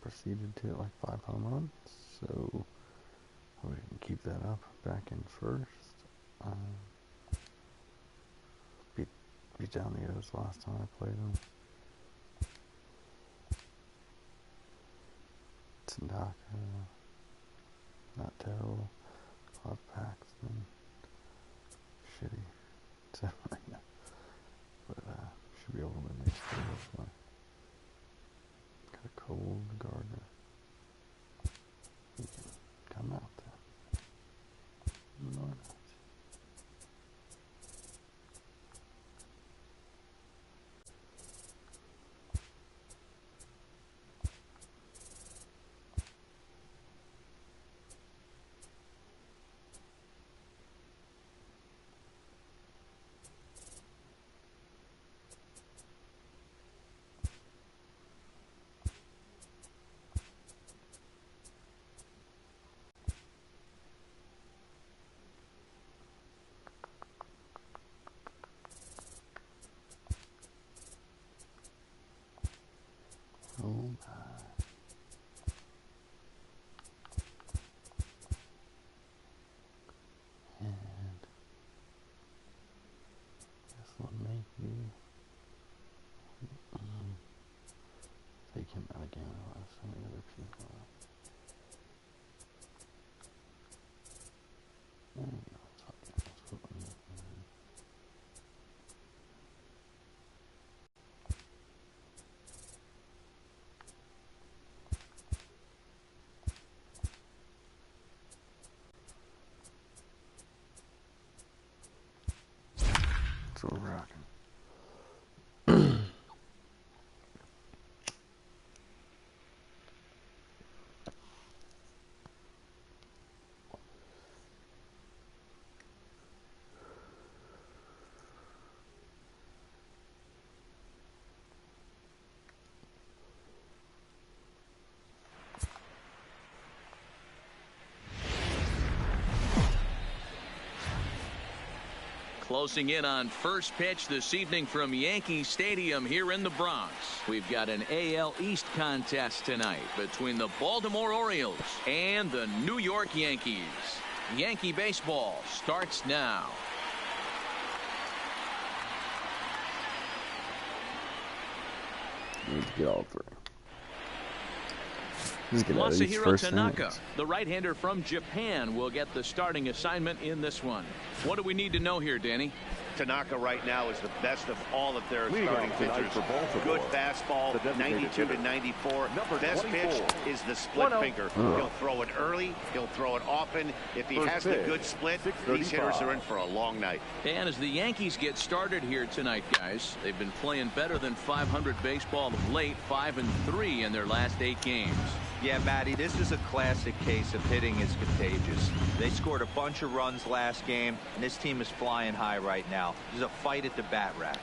proceeded to hit like 5 home runs, so we can keep that up. Back in first. Beat down the O's last time I played them. Tanaka, not terrible. Club Paxton, shitty. So, but should be able to win these three hopefully. Got a cold Gardner. He can come out there. No, not. Oh my. And this will make you take him out again. So many other people. There you go. Let's put one in. So we're rocking. Closing in on first pitch this evening from Yankee Stadium here in the Bronx. We've got an AL East contest tonight between the Baltimore Orioles and the New York Yankees. Yankee baseball starts now. Need to get all three. Masahiro Tanaka, the right-hander from Japan, will get the starting assignment in this one. What do we need to know here, Danny? Tanaka right now is the best of all of their starting pitchers. Good fastball, 92 to 94. Best pitch is the split finger. He'll throw it early. He'll throw it often. If he has the good split, these hitters are in for a long night. And as the Yankees get started here tonight, guys, they've been playing better than 500 baseball of late, 5-3 in their last 8 games. Yeah, Matty, this is a classic case of hitting is contagious. They scored a bunch of runs last game, and this team is flying high right now. There's a fight at the bat rack.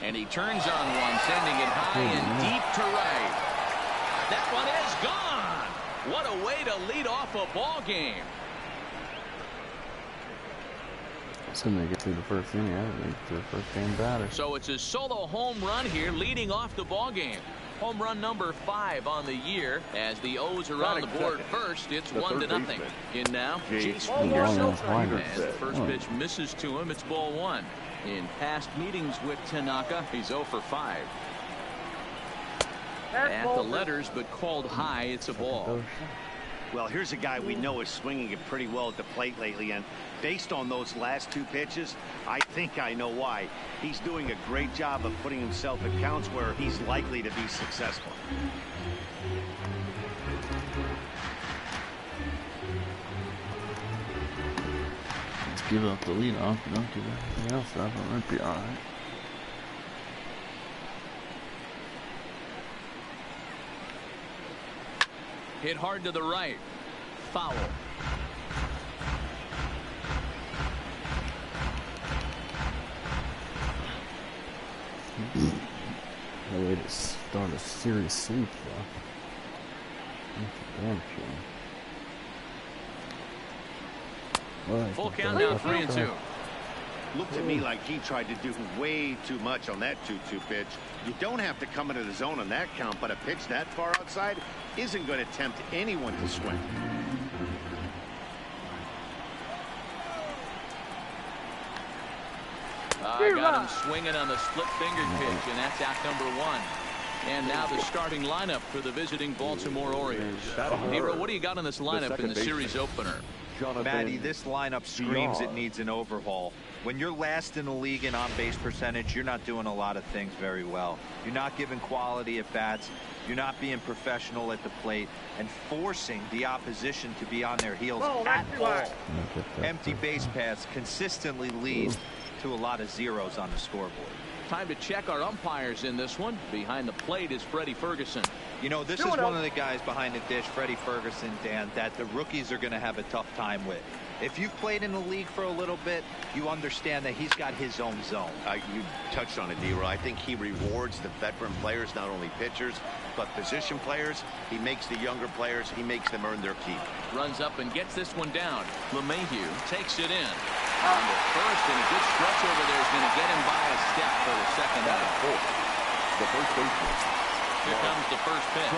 And he turns on one, sending it high and deep to right. That one is gone. What a way to lead off a ball game. Assuming they get through the first inning, I didn't make it through the first game batter. So it's a solo home run here, leading off the ball game. Home run number 5 on the year. As the O's are on the board first, it's 1-0. In now, Jace Peterson. As the first pitch misses to him, it's ball 1. In past meetings with Tanaka, he's 0 for 5. At the letters, but called high, it's a ball. Well, here's a guy we know is swinging it pretty well at the plate lately, and based on those last 2 pitches, I think I know why. He's doing a great job of putting himself at counts where he's likely to be successful. Let's give up the lead off. Don't give anything else up. It might be all right. Hit hard to the right. Foul. No way to start a series sweep, though. Damn sure. Full count now, 3-2. looked to me like he tried to do way too much on that 2-2 pitch. You don't have to come into the zone on that count, but a pitch that far outside isn't going to tempt anyone to swing. I got him swinging on the split finger pitch, and that's out number 1. And now the starting lineup for the visiting Baltimore Orioles. Nero, what do you got in this lineup in the series opener? Matty, this lineup screams it needs an overhaul. When you're last in the league in on-base percentage, you're not doing a lot of things very well. You're not giving quality at bats. You're not being professional at the plate and forcing the opposition to be on their heels at all. Empty base paths consistently lead to a lot of zeros on the scoreboard. Time to check our umpires in this one. Behind the plate is Freddie Ferguson. You know, this is one of the guys behind the dish, Freddie Ferguson, Dan, that the rookies are going to have a tough time with. If you've played in the league for a little bit, you understand that he's got his own zone. You touched on it, D-Roy. I think he rewards the veteran players, not only pitchers, but position players. He makes the younger players, he makes them earn their keep. Runs up and gets this one down. LeMahieu takes it in. On the first, and a good stretch over there is going to get him by a step for the second out. The first baseman. Here comes the first pitch.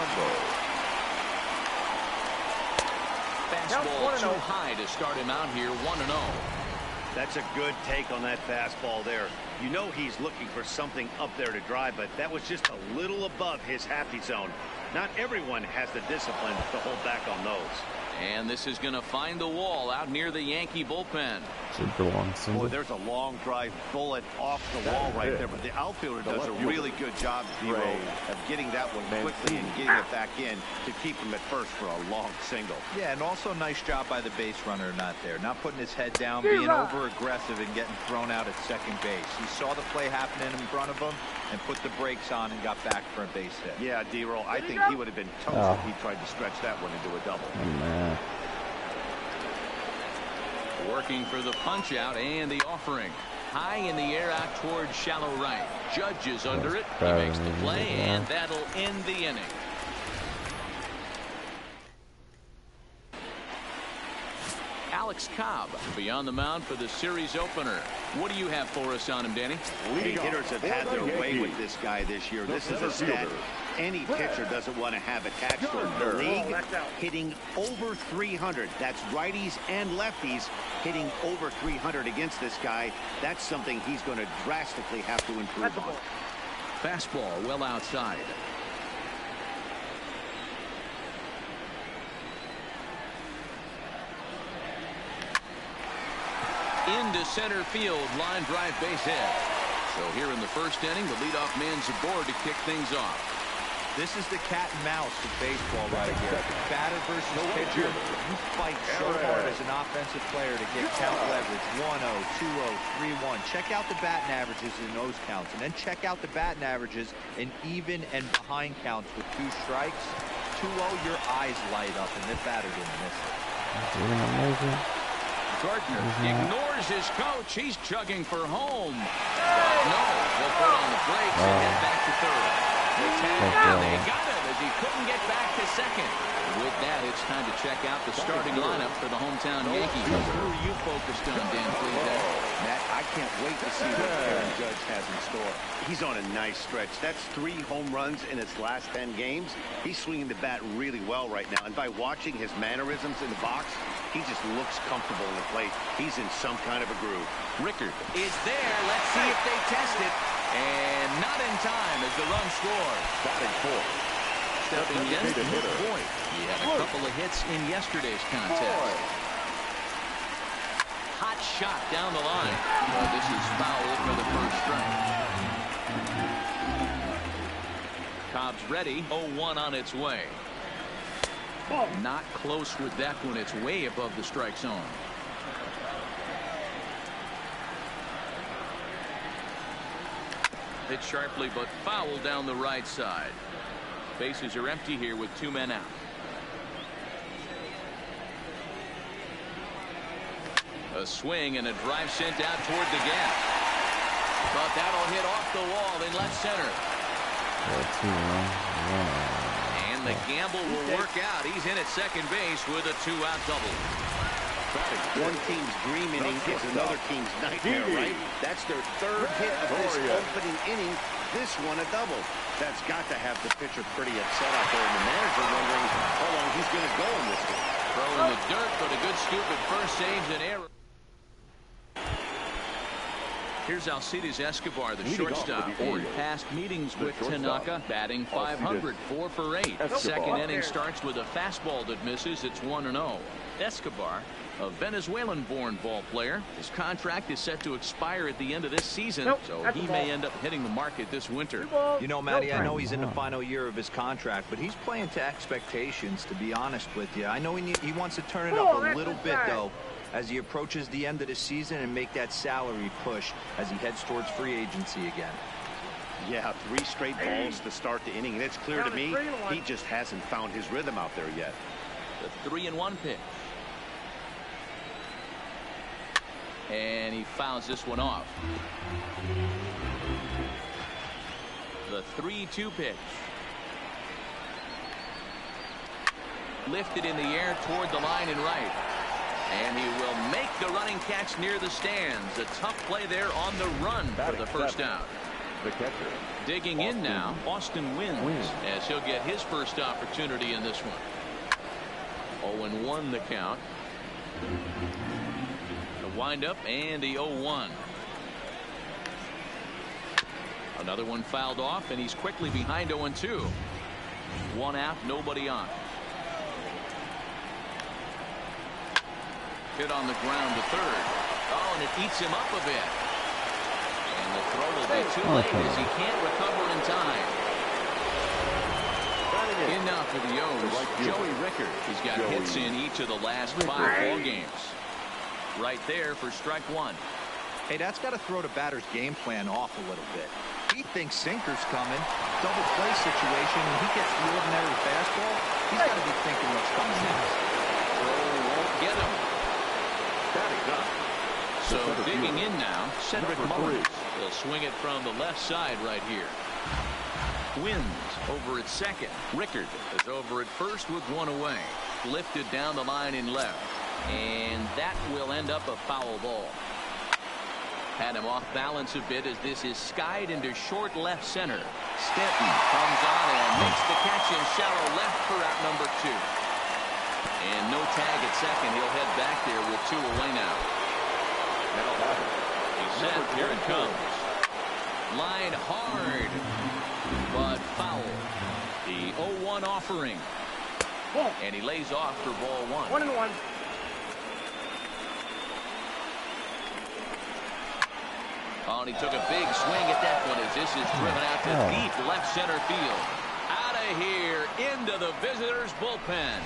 Fastball too high to start him out here, 1-0. That's a good take on that fastball there. You know he's looking for something up there to drive, but that was just a little above his happy zone. Not everyone has the discipline to hold back on those. And this is going to find the wall out near the Yankee bullpen. Boy, there's a long drive bullet off the wall right there, but the outfielder does a really good job, Zero, of getting that one quickly and getting it back in to keep him at first for a long single. Yeah, and also nice job by the base runner not there. Not putting his head down, being over-aggressive and getting thrown out at second base. He saw the play happening in front of him and put the brakes on and got back for a base hit. Yeah, D-Roll, I think he would have been toast if he tried to stretch that one into a double. Working for the punch out and the offering. High in the air out towards shallow right. Judge is under it. He makes the play, and that'll end the inning. Alex Cobb will be on the mound for the series opener. What do you have for us on him, Danny? Leading hitters have had their way with this guy this year. This is a stat any pitcher doesn't want to have attached to the league. Hitting over 300. That's righties and lefties hitting over 300 against this guy. That's something he's going to drastically have to improve on. Fastball well outside. Into center field, line drive base hit. So here in the first inning, the leadoff man's aboard to kick things off. This is the cat and mouse of baseball right here. Batter versus pitcher. You fight so hard as an offensive player to get count leverage. 1-0, 2-0, 3-1. Check out the batting averages in those counts, and then check out the batting averages in even and behind counts with 2 strikes. 2-0, your eyes light up, and this batter didn't miss it. Gardner ignores his coach. He's chugging for home. But no, they'll put on the brakes and head back to third. The tag, and they got him as he couldn't get back to second. With that, it's time to check out the starting lineup for the hometown Yankees. Who are you focused on, Dan Fleetwood? Matt, I can't wait to see what Aaron Judge has in store. He's on a nice stretch. That's 3 home runs in his last 10 games. He's swinging the bat really well right now. And by watching his mannerisms in the box, he just looks comfortable in the plate. He's in some kind of a groove. Rickard is there. Let's see if they test it. And not in time as the run scores. Batting fourth. Stepping in, Boyd. He had a couple of hits in yesterday's contest. Hot shot down the line. Well, this is foul for the first strike. Cobb's ready. 0-1 on its way. Not close with that one. It's way above the strike zone. Hit sharply, but foul down the right side. Bases are empty here with 2 men out. A swing and a drive sent out toward the gap. But that'll hit off the wall in left center. And the gamble will work out. He's in at second base with a 2-out double. One team's dream inning is another team's nightmare, right? That's their third hit of this opening inning. This one a double. That's got to have the pitcher pretty upset out there, and the manager wondering how long he's going to go in this game. Throw in the dirt, but a good scoop at first saves an error. Here's Alcides Escobar, the shortstop. In past meetings with Tanaka, batting .500, 4 for 8. Second inning starts with a fastball that misses. It's 1-0. Escobar, a Venezuelan-born ball player. His contract is set to expire at the end of this season, so he may end up hitting the market this winter. You know, Matty, I know he's in the final year of his contract, but he's playing to expectations, to be honest with you. I know he wants to turn it up a little bit, though, as he approaches the end of the season and make that salary push as he heads towards free agency again. Yeah, 3 straight balls to start the inning, and it's clear to me he just hasn't found his rhythm out there yet. The 3-1 pitch. And he fouls this one off. The 3-2 pitch. Lifted in the air toward the line and right. And he will make the running catch near the stands. A tough play there on the run for the first out. The catcher. Digging in now, Austin wins as he'll get his first opportunity in this one. 0-1 the count. The windup and the 0-1. Another one fouled off, and he's quickly behind 0-2. 1 out, nobody on. Hit on the ground to third. Oh, and it eats him up a bit. And the throw will be too late as he can't recover in time. In now for the O's, Joey Rickard. He's got hits in each of the last 5 ball games. Right there for strike 1. Hey, that's got to throw the batter's game plan off a little bit. He thinks sinker's coming, double play situation, and he gets the ordinary fastball. He's got to be thinking what's coming next. Throw won't get him. So digging in now, Cedric Mullins. He'll swing it from the left side right here. Wins over at second. Rickard is over at first with 1 away. Lifted down the line in left. And that will end up a foul ball. Had him off balance a bit as this is skied into short left center. Stanton comes on and makes the catch in shallow left for out number 2. And no tag at second. He'll head back there with 2 away now. He's set. Here it comes. Line hard, but foul. The 0-1 offering. And he lays off for ball 1. 1-1. Oh, and he took a big swing at that one as this is driven out to deep left center field. Out of here into the visitors' bullpen.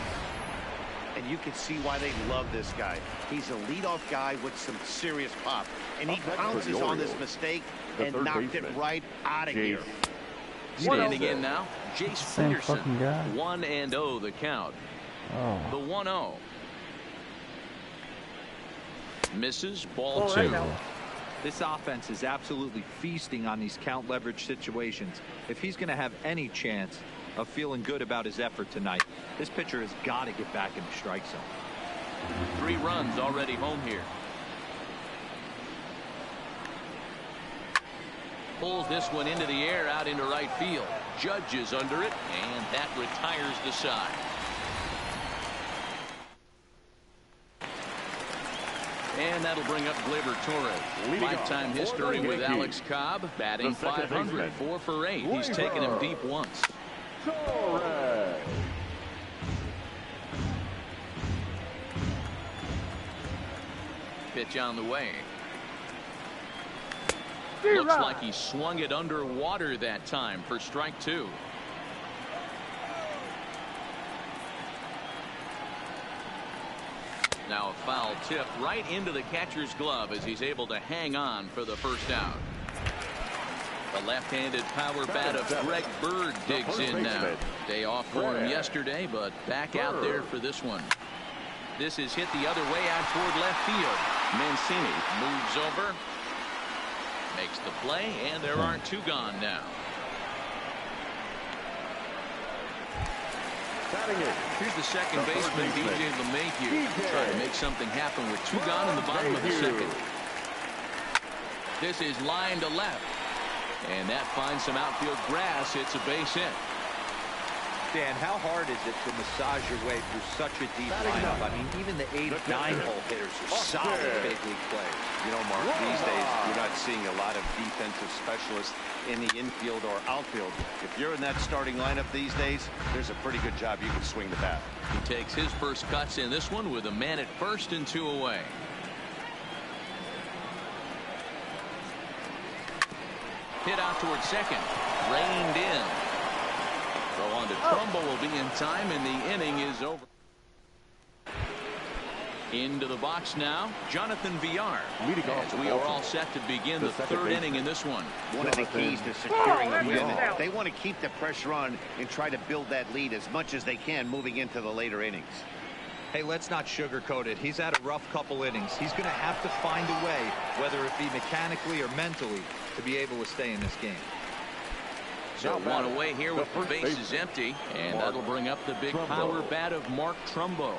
And you can see why they love this guy. He's a leadoff guy with some serious pop. And he pounces on this mistake and knocked it right out of here. Standing in now, Jace Peterson. 1-0 the count. The 1-0. Misses, ball 2. This offense is absolutely feasting on these count leverage situations. If he's going to have any chance of feeling good about his effort tonight, this pitcher has got to get back in the strike zone. 3 runs already home here. Pulls this one into the air out into right field. Judge is under it, and that retires the side. And that'll bring up Gleyber Torres. Lifetime history with Alex Cobb, batting .500, 4 for 8. He's taken him deep once. Pitch on the way. Looks like he swung it underwater that time for strike 2. Now a foul tip right into the catcher's glove as he's able to hang on for the first out. The left-handed power bat of Greg Bird digs in now. Day off for him yesterday, but back out there for this one. This is hit the other way out toward left field. Mancini moves over, makes the play, and there aren't 2 gone now. Here's the second baseman, DJ LeMahieu, trying to make something happen with 2 gone in the bottom of the second. This is line to left. And that finds some outfield grass. It's a base hit. Dan, how hard is it to massage your way through such a deep lineup? I mean, even the 8, 9-hole hitters are solid big league players. You know, Mark, these days you're not seeing a lot of defensive specialists in the infield or outfield. If you're in that starting lineup these days, there's a pretty good job you can swing the bat. He takes his first cuts in this one with a man at first and 2 away. Hit out towards second. Reined in. Throw on to Trumbo will be in time, and the inning is over. Into the box now, Jonathan Villar. As we are all set to begin the 3rd inning in this one. One of the keys to securing a win. They want to keep the pressure on and try to build that lead as much as they can moving into the later innings. Hey, let's not sugarcoat it. He's had a rough couple innings. He's going to have to find a way, whether it be mechanically or mentally, to be able to stay in this game. So 1 away here with the base is empty, and that'll bring up the big power bat of Mark Trumbo.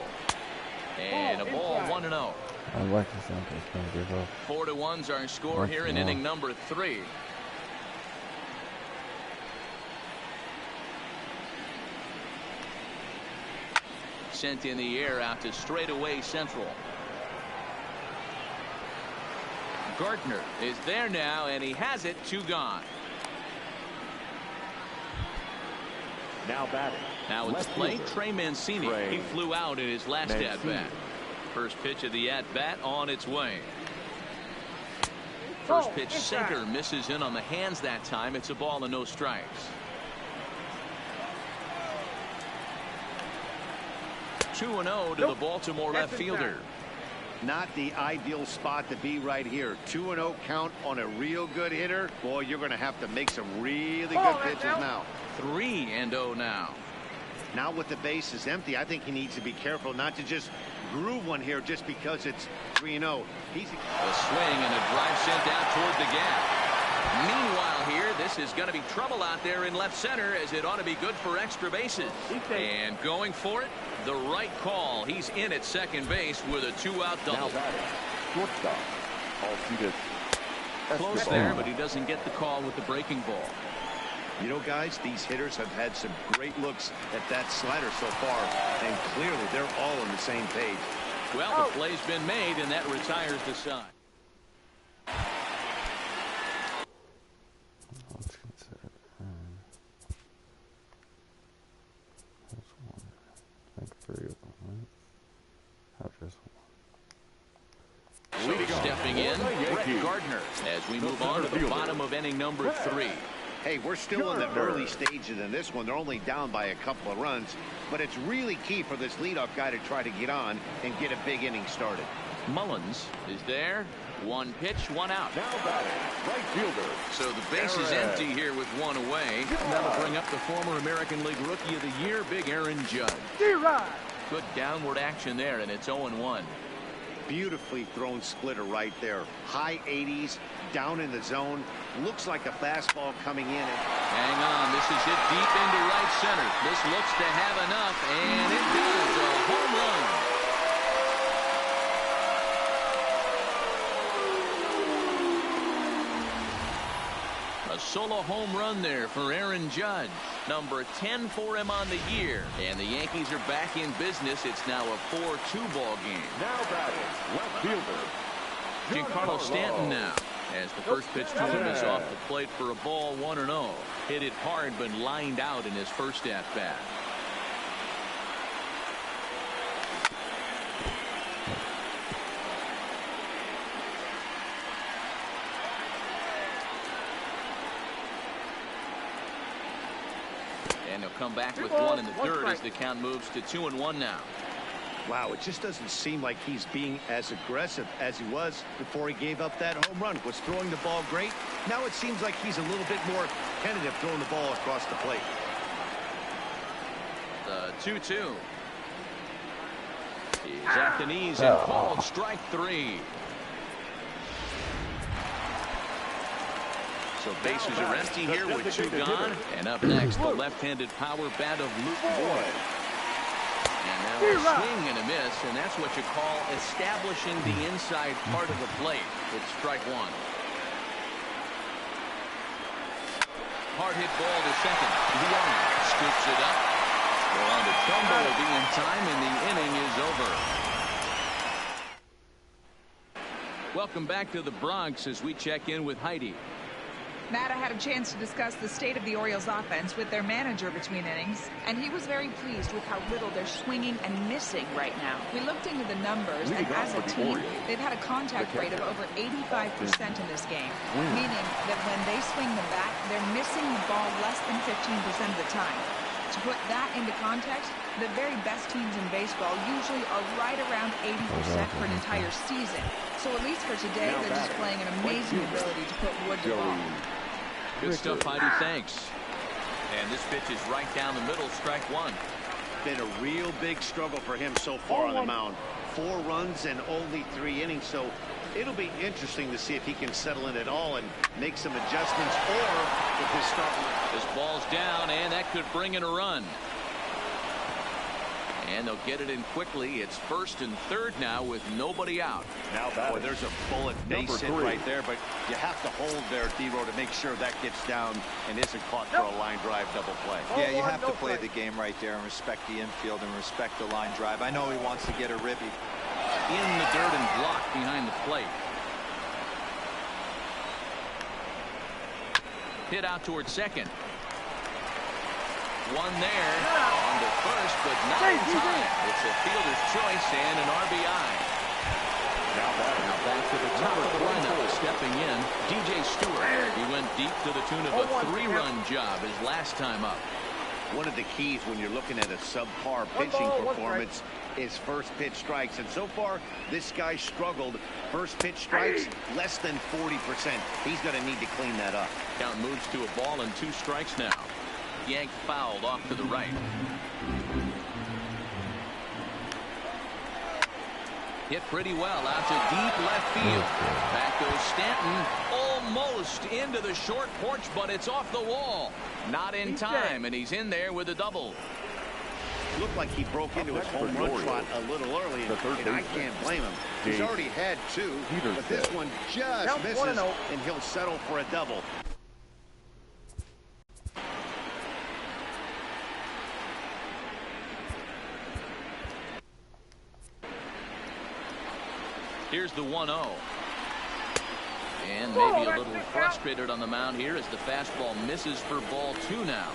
And a ball 1-0. I like this Yankees going to give up. 4-1's our score here in inning number 3. Sent in the air out to straightaway central. Gardner is there now, and he has it. 2 gone. Now batting. Now at the plate, Trey Mancini. He flew out in his last at-bat. First pitch of the at-bat on its way. First pitch sinker misses in on the hands that time. It's a ball and no strikes. 2-0 to the Baltimore left fielder. Not the ideal spot to be right here. 2-0 count on a real good hitter. Boy, you're going to have to make some really good pitches now. 3-0 now. Now with the bases empty, I think he needs to be careful not to just groove one here just because it's 3-0. He's a swing and a drive sent out toward the gap. Meanwhile here, this is going to be trouble out there in left center, as it ought to be good for extra bases. And going for it, the right call. He's in at second base with a 2-out double. Shortstop. All seated. Close there, but he doesn't get the call with the breaking ball. You know, guys, these hitters have had some great looks at that slider so far, and clearly they're all on the same page. Well, the play's been made, and that retires the side. Let's consider that's 1. I think 3 of them, right? How just 1. So stepping in, Brett Gardner, as we move on to the bottom of inning number 3. Hey, we're still in the early stages in this one. They're only down by a couple of runs, but it's really key for this leadoff guy to try to get on and get a big inning started. Mullins is there. 1 pitch, 1 out. Now batting, right fielder. So the base is empty here with 1 away. And that'll bring up the former American League Rookie of the Year, Big Aaron Judge. Good downward action there, and it's 0-1. Beautifully thrown splitter right there. High 80s, down in the zone. Looks like a fastball coming in. Hang on, this is hit deep into right center. This looks to have enough, and it does. A home run. A solo home run there for Aaron Judge. Number 10 for him on the year. And the Yankees are back in business. It's now a 4-2 ball game. Now batting, left fielder. Giancarlo Stanton now, as the first pitch to him is off the plate for a ball. 1-0. Hit it hard, but lined out in his first at-bat. And he'll come back with 1 in the 3rd as the count moves to 2-1 now. Wow, it just doesn't seem like he's being as aggressive as he was before he gave up that home run. Was throwing the ball great. Now it seems like he's a little bit more tentative throwing the ball across the plate. The 2-2. He's at the knees and called strike 3. So bases are empty here with 2 gone. And up next, the left-handed power bat of Luke Boyd. And now a swing and a miss, and that's what you call establishing the inside part of the plate. It's strike one. Hard hit ball to second. Young scoops it up. Well, the Trumbo will be in time, and the inning is over. Welcome back to the Bronx as we check in with Heidi. Matt, I had a chance to discuss the state of the Orioles offense with their manager between innings, and he was very pleased with how little they're swinging and missing right now. We looked into the numbers, and as a team, they've had a contact rate of over 85% in this game, meaning that when they swing the bat, they're missing the ball less than 15% of the time. To put that into context, the very best teams in baseball usually are right around 80% for an entire season. So at least for today, they're displaying an amazing ability to put wood to ball. Good stuff, Heidi. Thanks. And this pitch is right down the middle, strike one. Been a real big struggle for him so far on the mound. 4 runs and only 3 innings, so it'll be interesting to see if he can settle in at all and make some adjustments, or if his start. This ball's down, and that could bring in a run. And they'll get it in quickly. It's first and third now with nobody out. Now, boy, there's a bullet base hit right there, but you have to hold there, D-Row, to make sure that gets down and isn't caught for a line drive double play. Yeah, you have to play the game right there and respect the infield and respect the line drive. I know he wants to get a ribby. In the dirt and blocked behind the plate. Hit out towards second. One there on to first, but not in time. It's a fielder's choice and an RBI. Now back to the top of the lineup, stepping in, DJ Stewart. He went deep to the tune of a 3-run job his last time up. One of the keys when you're looking at a subpar pitching performance is first pitch strikes, and so far this guy struggled. First pitch strikes less than 40%. He's going to need to clean that up. Count moves to a ball and 2 strikes now. Yank fouled off to the right. Hit pretty well out to deep left field. Back goes Stanton, almost into the short porch, but it's off the wall. Not in time, and he's in there with a double. Looked like he broke into his home run trot a little early, and I can't blame him. He's already had 2, but this one just misses, and he'll settle for a double. Here's the 1-0. And maybe a little frustrated on the mound here as the fastball misses for ball 2 now.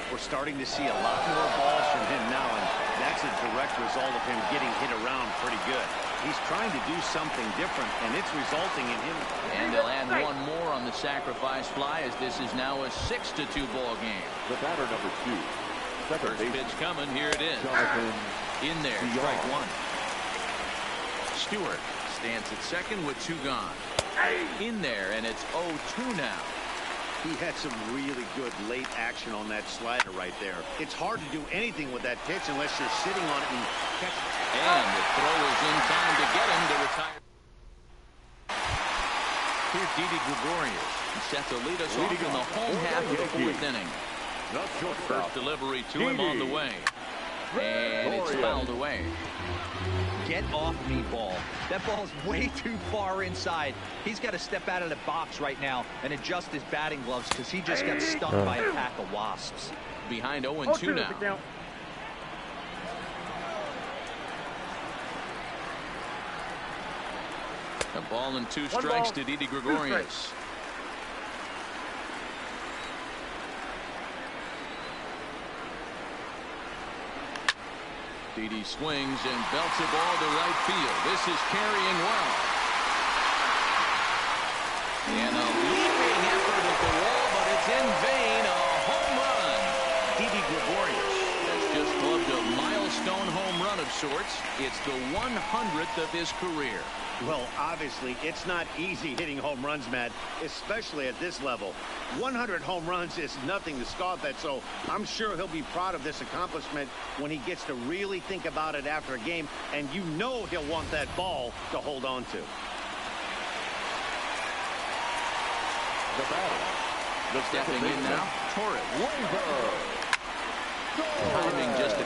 We're starting to see a lot more balls from him now, and that's a direct result of him getting hit around pretty good. He's trying to do something different, and it's resulting in him. And they'll add 1 more on the sacrifice fly as this is now a 6-2 ball game. The batter number 2. First pitch coming. Here it is. In there, strike 1. Stewart stands at second with 2 gone. In there, and it's 0-2 now. He had some really good late action on that slider right there. It's hard to do anything with that pitch unless you're sitting on it and catch it. And the throw is in time to get him to retire. Here's Didi Gregorius. He's set to lead us off in the home half of the 4th inning. First delivery to him on the way. And it's fouled away. Get off me, ball. That ball's way too far inside. He's got to step out of the box right now and adjust his batting gloves because he just got stung by a pack of wasps. Behind 0-2 now. A ball and 2 strikes to Didi Gregorius. Didi swings and belts a ball to right field. This is carrying well. And a leaping effort at the wall, but it's in vain. A home run. Didi Gregorius has just clubbed a milestone home run of sorts. It's the 100th of his career. Well, obviously, it's not easy hitting home runs, Matt, especially at this level. 100 home runs is nothing to scoff at, so I'm sure he'll be proud of this accomplishment when he gets to really think about it after a game, and you know he'll want that ball to hold on to. Stepping in now, Torres. Timing just a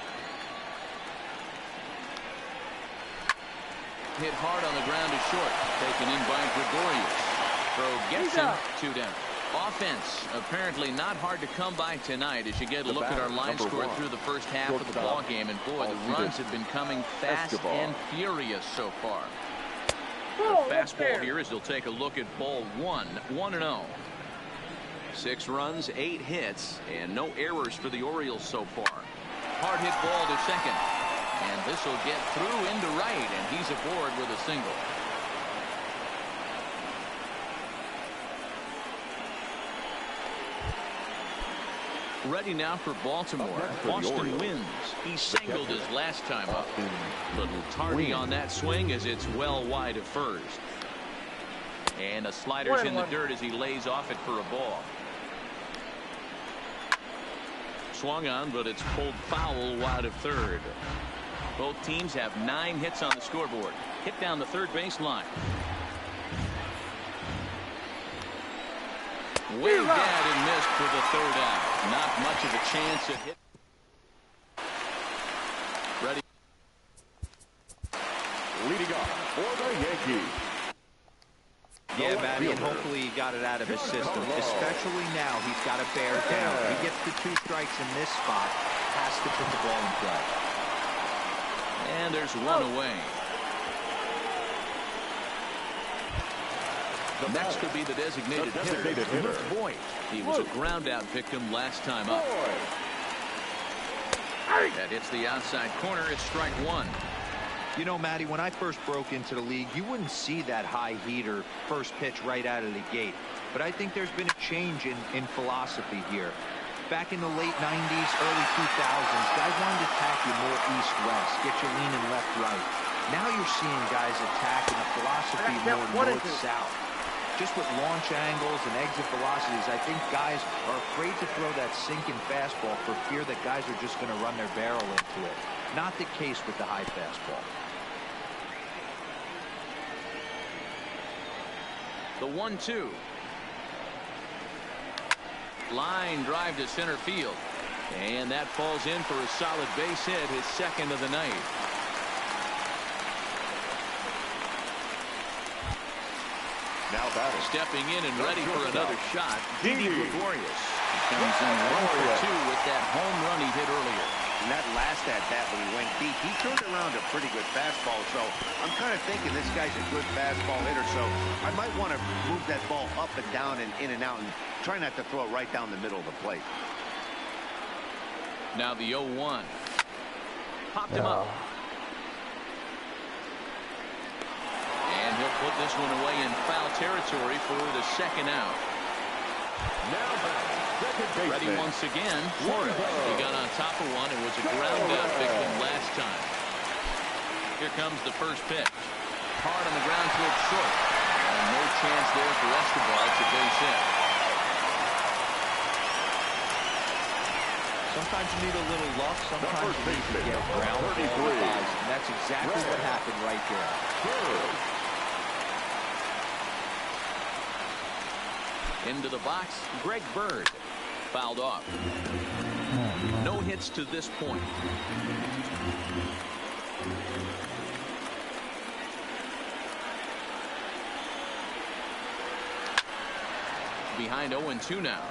hit hard on the ground to short. Taken in by Gregorius. Throw gets him. 2 down. Offense apparently not hard to come by tonight as you get a look at our line score through the first half of the ball game. And boy, the runs have been coming fast and furious so far. The fastball here as they'll take a look at ball 1. 1-0. 6 runs, 8 hits, and no errors for the Orioles so far. Hard hit ball to second. And this will get through into right, and he's aboard with a single. Ready now for Baltimore. Boston wins. He singled his last time up. Little tardy on that swing as it's well wide of first. And a slider's in the dirt as he lays off it for a ball. Swung on, but it's pulled foul wide of third. Both teams have 9 hits on the scoreboard. Hit down the third baseline. Way dead and missed for the 3rd out. Not much of a chance at hit. Ready. Leading off for the Yankees. Yeah, Matty, and hopefully he got it out of his system. Especially now, he's got to bear down. He gets the 2 strikes in this spot. Has to put the ball in play. And there's 1 away. Next could be the designated hitter. Boyd. He was a ground out victim last time up. That hits the outside corner. It's strike 1. You know, Matty, when I first broke into the league, you wouldn't see that high heater first pitch right out of the gate. But I think there's been a change in philosophy here. Back in the late 90s, early 2000s, guys wanted to attack you more east-west, get you leaning left-right. Now you're seeing guys attacking the philosophy more north-south. Just with launch angles and exit velocities, I think guys are afraid to throw that sinking fastball for fear that guys are just going to run their barrel into it. Not the case with the high fastball. The 1-2. Line drive to center field. And that falls in for a solid base hit, his 2nd of the night. Now batting. Stepping in and ready for another shot, Didi Gregorius. He comes in 1 for 2 with that home run he hit earlier. And that last at-bat when he went deep, he turned around a pretty good fastball. So I'm kind of thinking this guy's a good fastball hitter. So I might want to move that ball up and down and in and out and try not to throw it right down the middle of the plate. Now the 0-1. Popped him up. And he'll put this one away in foul territory for the 2nd out. Now second baseman. Ready once again. Flores. He got on top of one and was a ground out victim last time. Here comes the first pitch. Hard on the ground towards short. And no chance there for Escobar. It's a base hit. Sometimes you need a little luck. Sometimes you need to get ground ball guys. And that's exactly what happened right there. Into the box, Greg Bird. Fouled off. No hits to this point. Behind 0-2 now.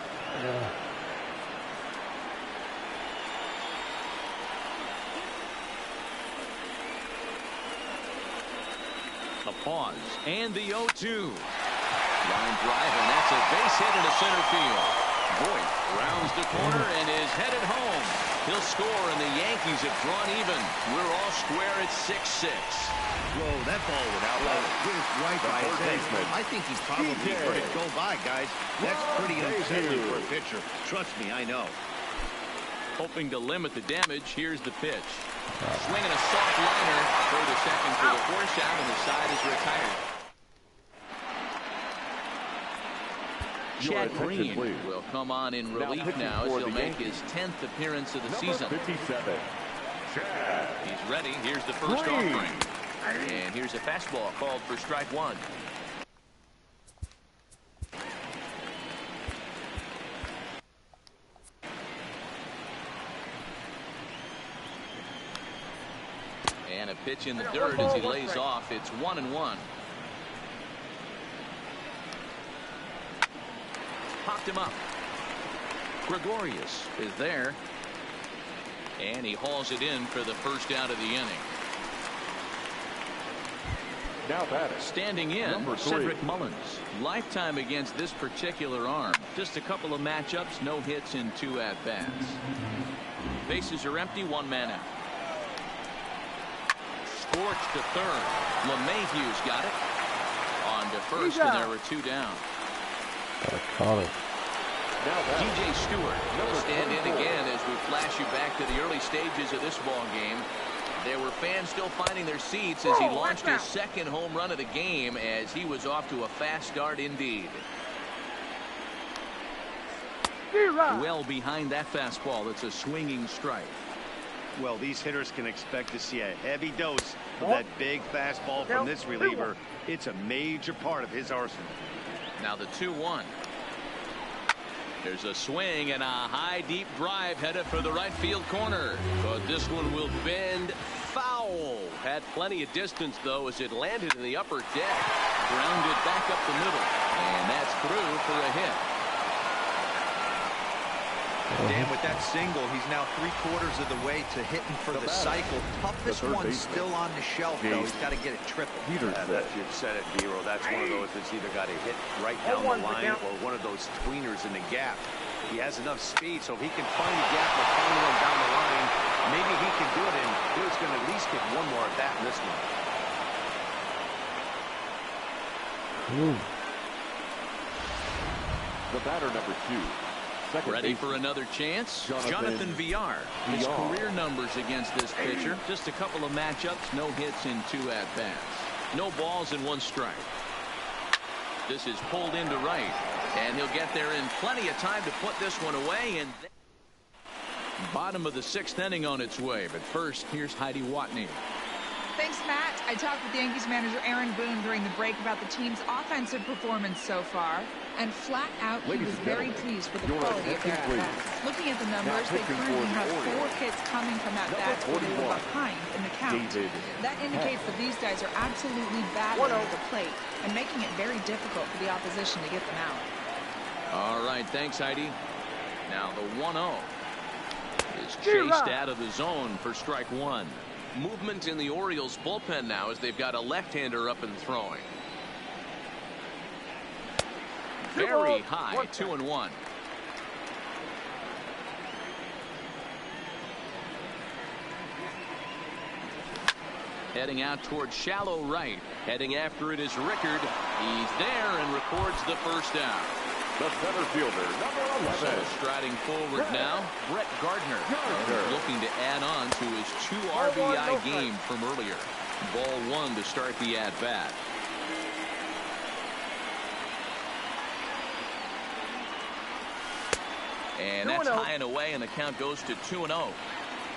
A pause and the 0-2. Line drive, and that's a base hit into center field. Boyd rounds the corner and is headed home. He'll score, and the Yankees have drawn even. We're all square at 6-6. Whoa, that ball went out. Went right by his head. I think he probably heard it go by, guys. That's pretty unsettling for a pitcher. Trust me, I know. Hoping to limit the damage, here's the pitch. Swinging a soft liner for the second for the 4th out, and the side is retired. Chad Green will come on in relief now as he'll make his 10th appearance of the season. 57. He's ready. Here's the first offering. And here's a fastball called for strike 1. And a pitch in the dirt as he lays off. It's 1-1. Popped him up. Gregorius is there. And he hauls it in for the first out of the inning. Now batting. Standing in, Number 3. Cedric Mullins. Lifetime against this particular arm. Just a couple of matchups, no hits in 2 at-bats. Bases are empty, 1 man out. Scorched to third. LeMahieu's got it. On to first, and there were 2 down. I caught it. DJ Stewart will stand in again as we flash you back to the early stages of this ball game. There were fans still finding their seats as he launched his second home run of the game, as he was off to a fast start indeed. Well behind that fastball. It's a swinging strike. Well, these hitters can expect to see a heavy dose of that big fastball from this reliever. It's a major part of his arsenal. Now the 2-1. There's a swing and a high deep drive headed for the right field corner. But this one will bend foul. Had plenty of distance though as it landed in the upper deck. Grounded back up the middle. And that's through for a hit. Dan, with that single, he's now 3/4 of the way to hitting for the cycle. Toughest one still on the shelf, though. He's got to get it triple. That's, you've said it, Hero. That's one of those that's either got to hit right down the line or one of those tweeners in the gap. He has enough speed, so if he can find a gap or find one down the line, maybe he can do it, and Hill's going to at least get one more at bat in this one. The batter, number 2. Ready for another chance? Jonathan Villar. His career numbers against this pitcher. Just a couple of matchups, no hits in 2 at-bats. No balls and 1 strike. This is pulled into right. And he'll get there in plenty of time to put this one away. And bottom of the 6th inning on its way. But first, here's Heidi Watney. Thanks, Matt. I talked with Yankees manager Aaron Boone during the break about the team's offensive performance so far. And flat out, he was very pleased with the quality of their at-bats. Looking at the numbers, they currently have 4 hits coming from at-bats where they were behind in the count. That indicates that these guys are absolutely battling at the plate and making it very difficult for the opposition to get them out. All right, thanks, Heidi. Now the 1-0 is chased out of the zone for strike 1. Movement in the Orioles bullpen now as they've got a left-hander up and throwing. Very high, 2-1. Heading out towards shallow right. Heading after it is Rickard. He's there and records the first out. The center fielder, number 11. So striding forward now, Brett Gardner. Looking to add on to his 2 RBI game from earlier. Ball 1 to start the at-bat. And that's high and away, and the count goes to 2-0.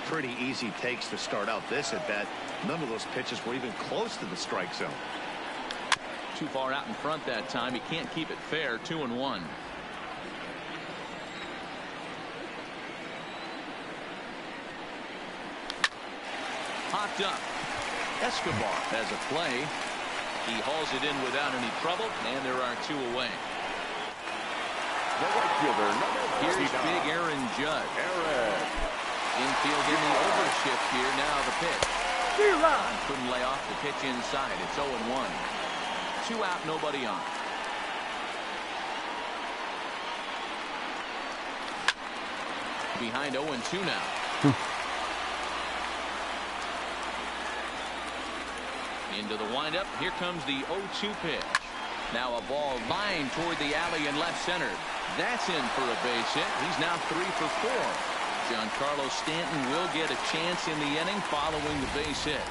Pretty easy takes to start out this at bat. None of those pitches were even close to the strike zone. Too far out in front that time. He can't keep it fair. 2-1. Popped up. Escobar has a play. He hauls it in without any trouble, and there are 2 away. The right fielder, number 49. Here's big Aaron Judge. Infield in the overshift here. Now the pitch. Couldn't lay off the pitch inside. It's 0-1. 2 out, nobody on. Behind 0-2 now. Into the windup. Here comes the 0-2 pitch. Now a ball lined toward the alley in left center. That's in for a base hit. He's now 3 for 4. Giancarlo Stanton will get a chance in the inning following the base hit.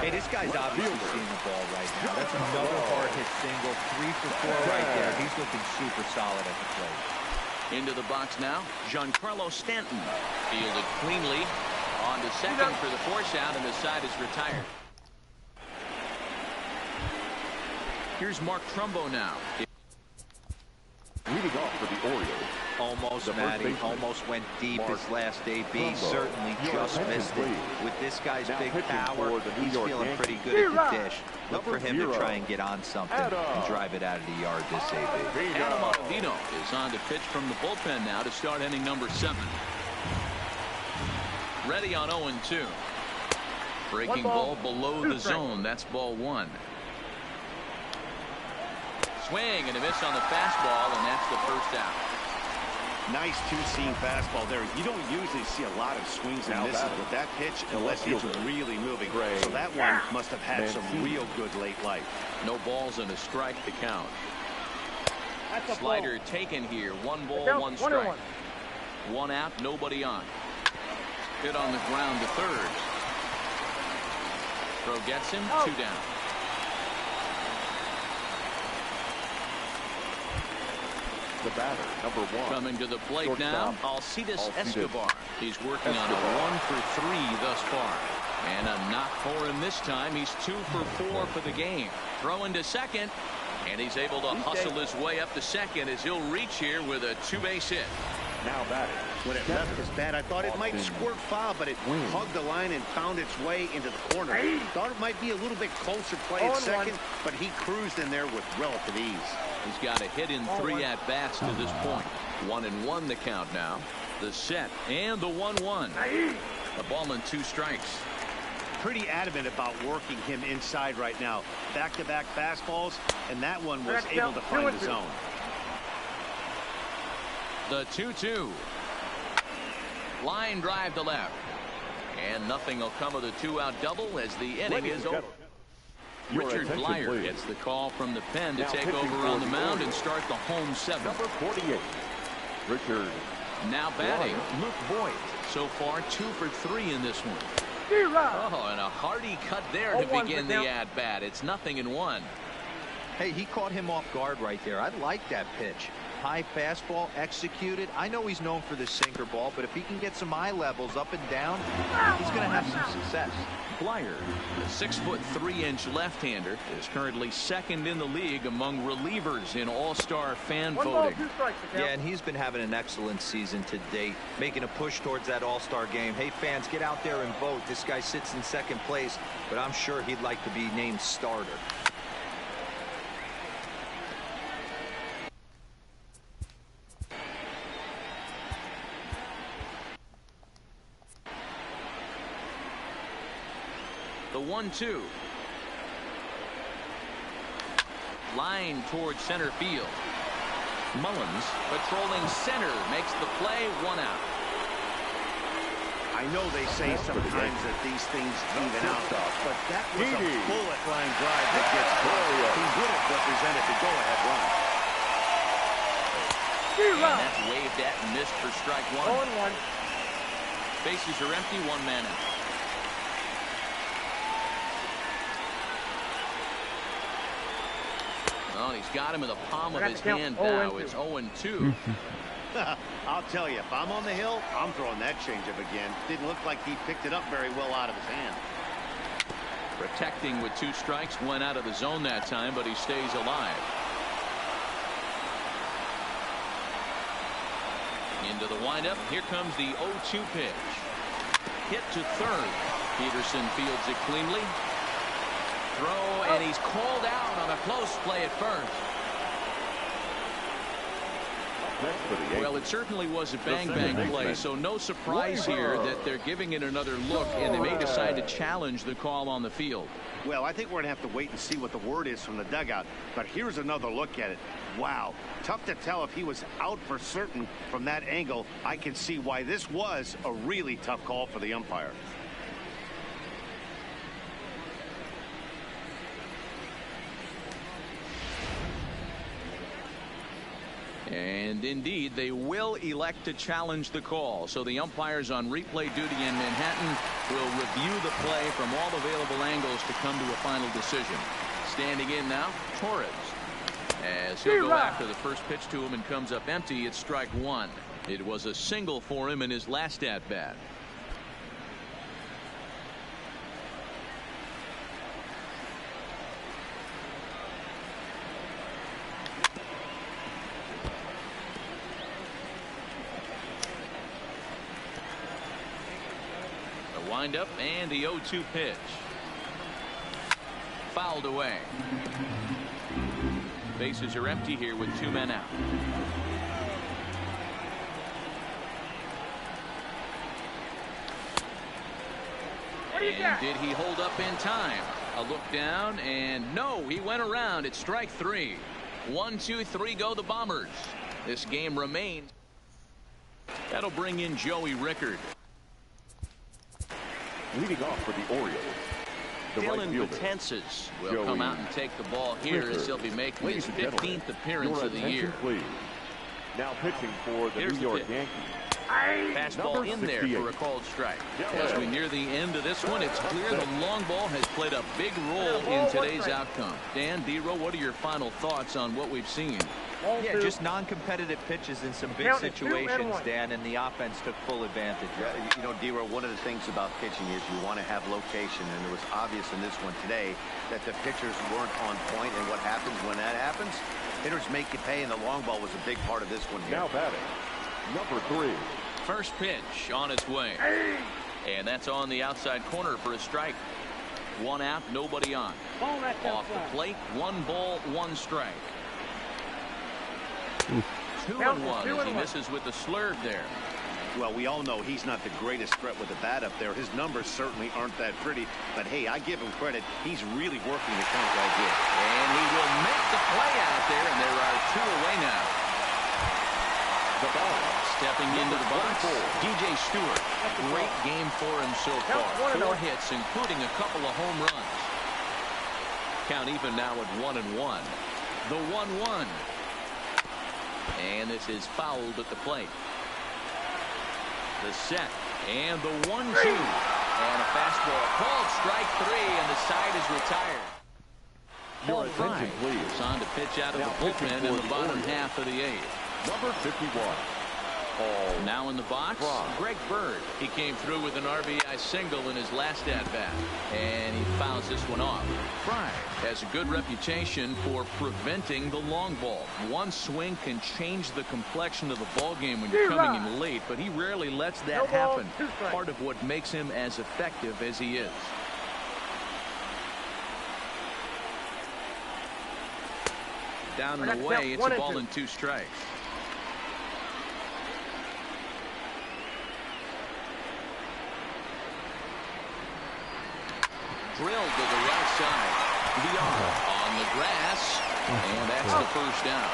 Hey, this guy's obviously seeing the ball right now. That's another hard hit single. 3 for 4 right there. He's looking super solid at the plate. Into the box now, Giancarlo Stanton. Fielded cleanly. On to second for the force out, and the side is retired. Here's Mark Trumbo now. Leading off for the Orioles, Almost, Matty. Almost went deep his last AB. Certainly just missed it. With this guy's big power, he's feeling pretty good at the dish. Look for him to try and get on something and drive it out of the yard this AB. Adam Ottavino is on to pitch from the bullpen now to start inning number 7. Ready on 0-2. Breaking ball below the zone. That's ball 1. Swing and a miss on the fastball, and that's the first out. Nice two-seam fastball there. You don't usually see a lot of swings and misses with that pitch unless it's really moving. So that one must have had some real good late life. No balls and a strike to count. Slider taken here. 1 ball, 1 strike. 1 out, nobody on. Hit on the ground to third. Throw gets him. 2 down. The batter, number 1. Coming to the plate now, Alcides Escobar. He's working on a 1 for 3 thus far. And a knock for him this time. He's 2 for 4 for the game. Throwing to second. And he's able to hustle his way up to second as he'll reach here with a 2-base hit. Now batting. When it left his bat, I thought it might squirt foul, but it hugged the line and found its way into the corner. Thought it might be a little bit closer play at second, but he cruised in there with relative ease. He's got a hit in 3 at-bats to this point. 1-1 the count now. The set and the 1-1. A ball and 2 strikes. Pretty adamant about working him inside right now. Back-to-back fastballs, and that one was able to find the zone. The 2-2. Line drive to left. And nothing will come of the 2-out double as the inning is over. Richard Blyer gets the call from the pen to take over on the mound and start the home 7. Number 48. Richard. Now batting, Luke Voigt. So far 2 for 3 in this one. Oh, and a hearty cut there to begin the at-bat. It's 0-1. Hey, he caught him off guard right there. I like that pitch. High fastball executed. I know he's known for the sinker ball, but if he can get some eye levels up and down, he's going to have some success. Blyer, the 6'3" left-hander, is currently 2nd in the league among relievers in all-star fan voting. Yeah, and he's been having an excellent season to date, making a push towards that all-star game. Hey, fans, get out there and vote. This guy sits in 2nd place, but I'm sure he'd like to be named starter. The 1-2. Line towards center field. Mullins patrolling center makes the play. 1 out. I know they say sometimes that these things even out, but that was a bullet line drive that gets caught. He would have represented the go-ahead run. And that's waved at and missed for strike 1. 0-1. Bases are empty. 1 man out. Oh, he's got him in the palm of his hand now. It's 0-2. I'll tell you, if I'm on the hill, I'm throwing that changeup again. Didn't look like he picked it up very well out of his hand. Protecting with 2 strikes. Went out of the zone that time, but he stays alive. Into the windup. Here comes the 0-2 pitch. Hit to third. Peterson fields it cleanly. Throw, and he's called out on a close play at first. Well, it certainly was a bang-bang play, so no surprise here that they're giving it another look, and they may decide to challenge the call on the field. Well, I think we're going to have to wait and see what the word is from the dugout, but here's another look at it. Wow, tough to tell if he was out for certain from that angle. I can see why this was a really tough call for the umpire. And indeed, they will elect to challenge the call. So the umpires on replay duty in Manhattan will review the play from all available angles to come to a final decision. Standing in now, Torres. As he'll go after the first pitch to him and comes up empty, it's strike 1. It was a single for him in his last at-bat. Wind up and the 0-2 pitch. Fouled away. Bases are empty here with 2 men out. And did he hold up in time? A look down, and no, he went around. It's strike 3. 1, 2, 3 go the Bombers. This game remains. That'll bring in Joey Rickard. Leading off for the Orioles, the right Dylan fielder, Potences will Joey come out and take the ball here Rickard. as he'll be making Ladies his and gentlemen, 15th appearance of the year. Please. Now pitching for the Here's New the York pitch. Yankees. Fastball in there for a called strike. As we near the end of this one, it's clear the long ball has played a big role in today's outcome. Dan, D-Row, what are your final thoughts on what we've seen? Yeah, just non-competitive pitches in some big situations, Dan, and the offense took full advantage. Yeah, you know, D-Row, one of the things about pitching is you want to have location, and it was obvious in this one today that the pitchers weren't on point, and what happens when that happens? Hitters make you pay, and the long ball was a big part of this one here. Now batting, number 3. First pitch on its way. And that's on the outside corner for a strike. 1 out, nobody on. Off the plate, 1 ball, 1 strike. 2-1 as he misses with the slurve there. Well, we all know he's not the greatest threat with the bat up there. His numbers certainly aren't that pretty. But, hey, I give him credit. He's really working the count right here. And he will make the play out there, and there are 2 away now. The ball. Stepping into the box, DJ Stewart. Great game for him so far. 4 hits, including a couple of home runs. Count even now at 1-1. The 1-1. And this is fouled at the plate. The set and the 1-2. And a fastball called strike 3, and the side is retired. Your Ball attention, Fry please. is on to pitch out of Now the bullpen in the bottom Orioles. half of the 8th. Number 51. Now in the box, Greg Bird. He came through with an RBI single in his last at-bat, and he fouls this one off. Fry has a good reputation for preventing the long ball. One swing can change the complexion of the ball game when you're coming in late, but he rarely lets that happen. Part of what makes him as effective as he is. Down and away, it's a ball and 2 strikes. Drilled to the right side. Viola on the grass, and that's the first down.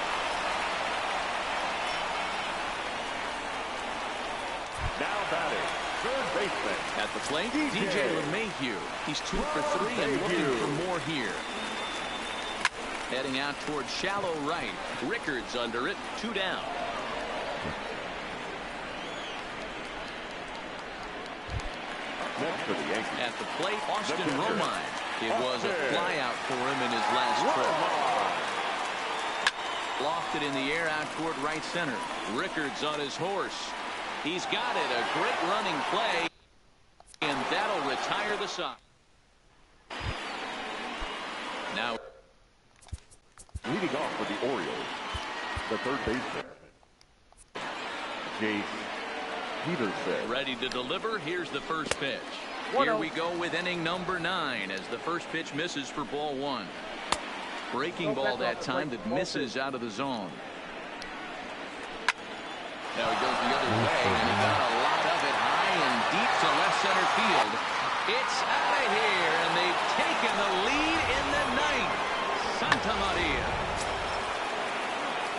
Now batting, third baseman. At the plate, DJ LeMahieu. He's 2 for 3 and looking for more here. Heading out towards shallow right. Rickard's under it, 2 down. Next for the Yankees. At the plate, Austin Romine. It was a flyout for him in his last trip. Lofted in the air out toward right center. Rickard's on his horse. He's got it. A great running play. And that'll retire the side. Now Leading off for the Orioles, the third baseman, Jace Peterson. ready to deliver. Here's the first pitch. Here we go with inning number 9 as the first pitch misses for ball 1. Breaking ball that time that misses out of the zone. Now he goes the other way, and he got a lot of it high and deep to left center field. It's out of here, and they've taken the lead in the 9th. Santa Maria.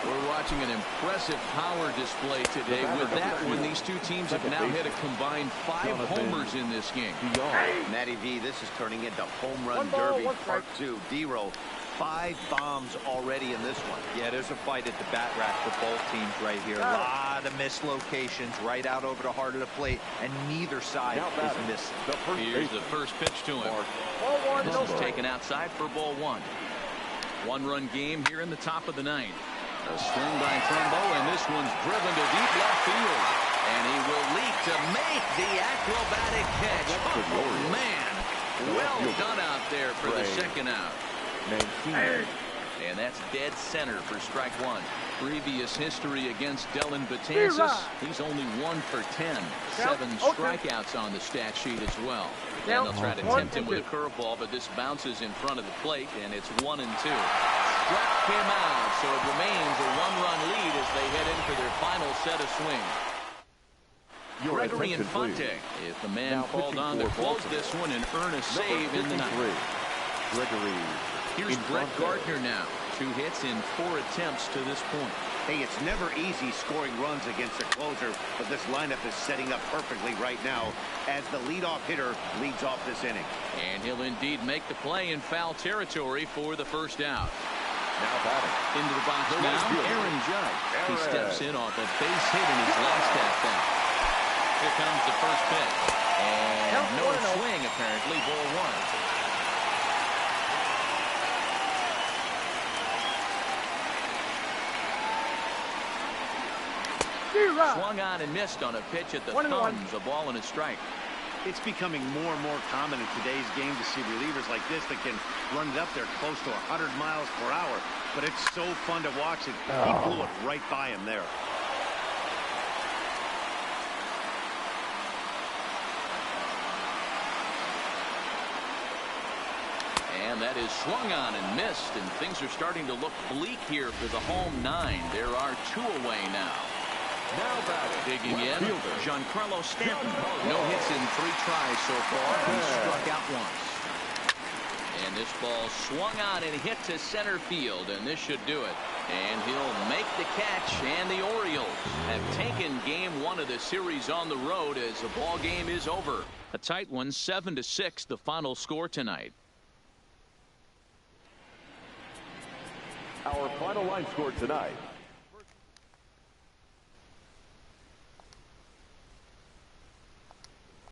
We're watching an impressive power display today. With that one, these two teams have now hit a combined 5 homers in this game. Matty V, this is turning into home run derby part 2. D-Row, 5 bombs already in this one. Yeah, there's a fight at the bat rack for both teams right here. A lot of mislocations right out over the heart of the plate, and neither side is missing. Here's the first pitch to him. This is taken outside for ball 1. 1-run game here in the top of the 9th. A swing by Trumbo, and this one's driven to deep left field. And he will leap to make the acrobatic catch. Oh, man. Well done out there for the second out. And that's dead center for strike one. Previous history against Dellin Betances, he's only 1 for 10. 7 strikeouts on the stat sheet as well. And they'll try to tempt him with a curveball, but this bounces in front of the plate, and it's 1-2. Struck him out, so it remains a 1-run lead as they head in for their final set of swings. Gregory Infante, if the man called on to close this one and earn a save in the ninth. Gregory. Here's Brett Gardner now. 2 hits in 4 attempts to this point. Hey, it's never easy scoring runs against a closer, but this lineup is setting up perfectly right now as the leadoff hitter leads off this inning. And he'll indeed make the play in foul territory for the first out. Now batting. Into the box now, Aaron Judge. He steps in off a base hit in his last at-bat. Here comes the first pitch. And no swing, apparently, ball 1. Swung on and missed on a pitch at the thumbs, a ball and a strike. It's becoming more and more common in today's game to see relievers like this that can run it up there close to 100 miles per hour. But it's so fun to watch it. He blew it right by him there. And that is swung on and missed, and things are starting to look bleak here for the home 9. There are 2 away now. Now batting. Digging in, Giancarlo Stanton. No hits in 3 tries so far. He struck out once. And this ball swung on and hit to center field, and this should do it. And he'll make the catch, and the Orioles have taken game 1 of the series on the road as the ball game is over. A tight one, 7-6, the final score tonight. Our final line score tonight.